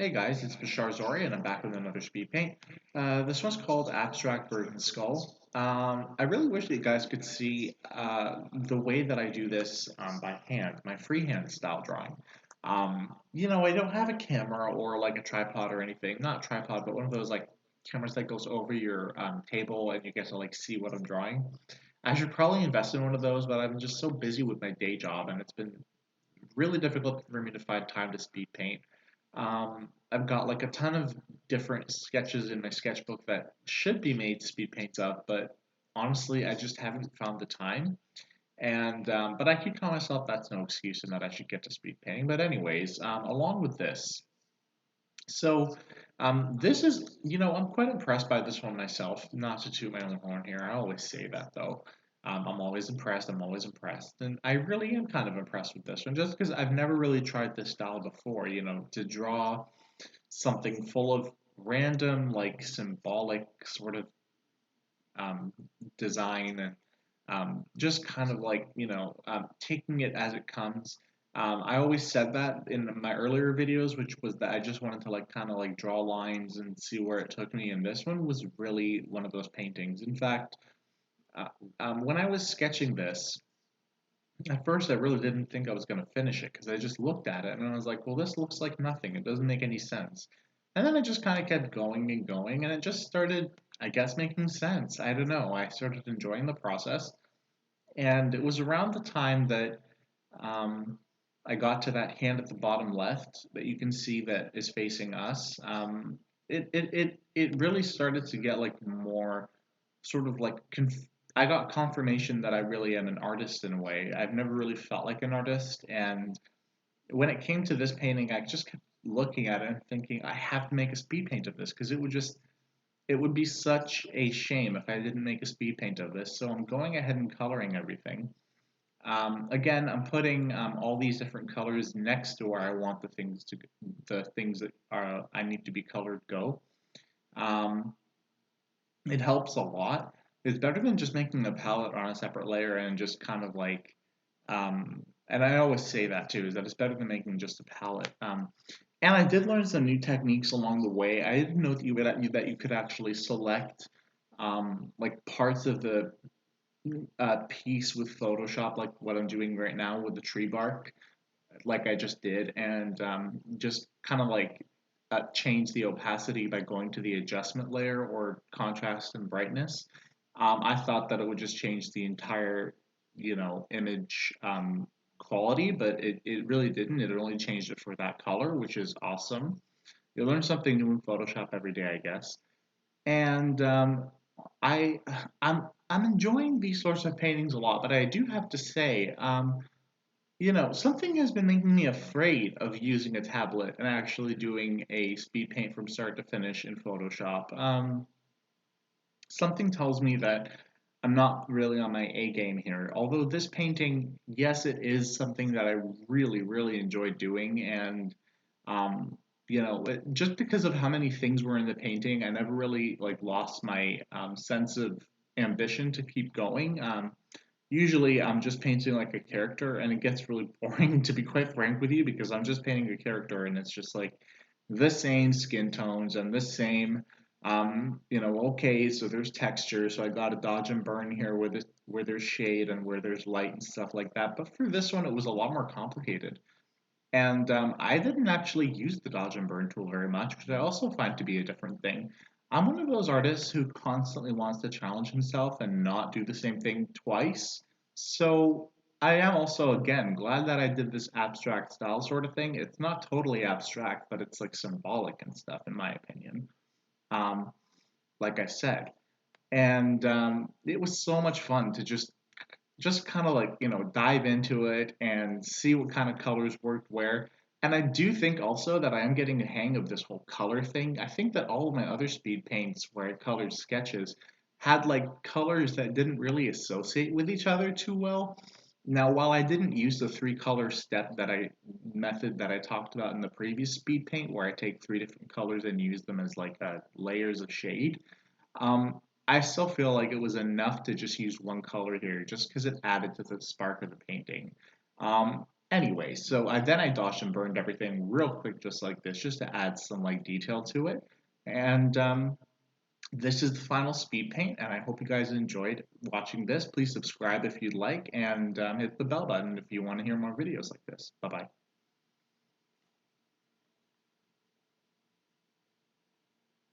Hey guys, it's Bashar Zori, and I'm back with another speed paint. This one's called Abstract Bird and Skull. I really wish that you guys could see the way that I do this by hand, my freehand style drawing. I don't have a camera or like a tripod or anything. Not a tripod, but one of those like cameras that goes over your table and you get to like see what I'm drawing. I should probably invest in one of those, but I'm just so busy with my day job, and it's been really difficult for me to find time to speed paint. I've got like a ton of different sketches in my sketchbook that should be made speed paints of, but honestly, I just haven't found the time. And but I keep telling myself that's no excuse and that I should get to speed painting. But anyways, along with this, so this is, I'm quite impressed by this one myself. Not to toot my own horn here, I always say that though. I'm always impressed. I'm always impressed, and I really am kind of impressed with this one, just because I've never really tried this style before. To draw something full of random, like symbolic sort of um, design and just kind of like taking it as it comes. I always said that in my earlier videos, which was that I just wanted to like kind of like draw lines and see where it took me. And this one was really one of those paintings. In fact, uh, when I was sketching this, at first I really didn't think I was going to finish it because I just looked at it and I was like, well, this looks like nothing. It doesn't make any sense. And then I just kind of kept going and going, and it just started, I guess, making sense. I don't know. I started enjoying the process. And it was around the time that I got to that hand at the bottom left that you can see that is facing us. It really started to get like more sort of like I got confirmation that I really am an artist in a way. I've never really felt like an artist, and when it came to this painting, I just kept looking at it and thinking I have to make a speed paint of this because it would be such a shame if I didn't make a speed paint of this. So I'm going ahead and coloring everything. Again, I'm putting all these different colors next to where I want the things that are I need to be colored go. Um, it helps a lot. It's better than just making a palette on a separate layer and just kind of like, and I always say that too, is that it's better than making just a palette. And I did learn some new techniques along the way. I didn't know that you could actually select like parts of the piece with Photoshop, like what I'm doing right now with the tree bark, like I just did, and just kind of like change the opacity by going to the adjustment layer or contrast and brightness. I thought that it would just change the entire, image quality, but it really didn't. It only changed it for that color, which is awesome. You learn something new in Photoshop every day, I guess. And I I'm enjoying these sorts of paintings a lot, but I do have to say, something has been making me afraid of using a tablet and actually doing a speed paint from start to finish in Photoshop. Something tells me that I'm not really on my A game here. Although this painting, yes, it is something that I really, really enjoy doing, and just because of how many things were in the painting, I never really like lost my sense of ambition to keep going. Usually, I'm just painting like a character, and it gets really boring to be quite frank with you because I'm just painting a character, and it's just like the same skin tones and the same okay, so there's texture, so I got a dodge and burn here where there's shade and where there's light and stuff like that. But for this one, it was a lot more complicated. And I didn't actually use the dodge and burn tool very much, which I also find to be a different thing. I'm one of those artists who constantly wants to challenge himself and not do the same thing twice. So I am also, again, glad that I did this abstract style sort of thing. It's not totally abstract, but it's like symbolic and stuff, in my opinion. Um, like I said. And it was so much fun to just kind of like dive into it and see what kind of colors worked where. And I do think also that I am getting a hang of this whole color thing. I think that all of my other speed paints where I colored sketches had like colors that didn't really associate with each other too well. Now, while I didn't use the three color step method that I talked about in the previous speed paint, where I take three different colors and use them as like layers of shade, I still feel like it was enough to just use one color here, just because it added to the spark of the painting. Um, Anyway, so then I doshed and burned everything real quick, just like this, just to add some like detail to it. And this is the final speed paint, and I hope you guys enjoyed watching this. Please subscribe if you'd like, and hit the bell button if you want to hear more videos like this. Bye bye.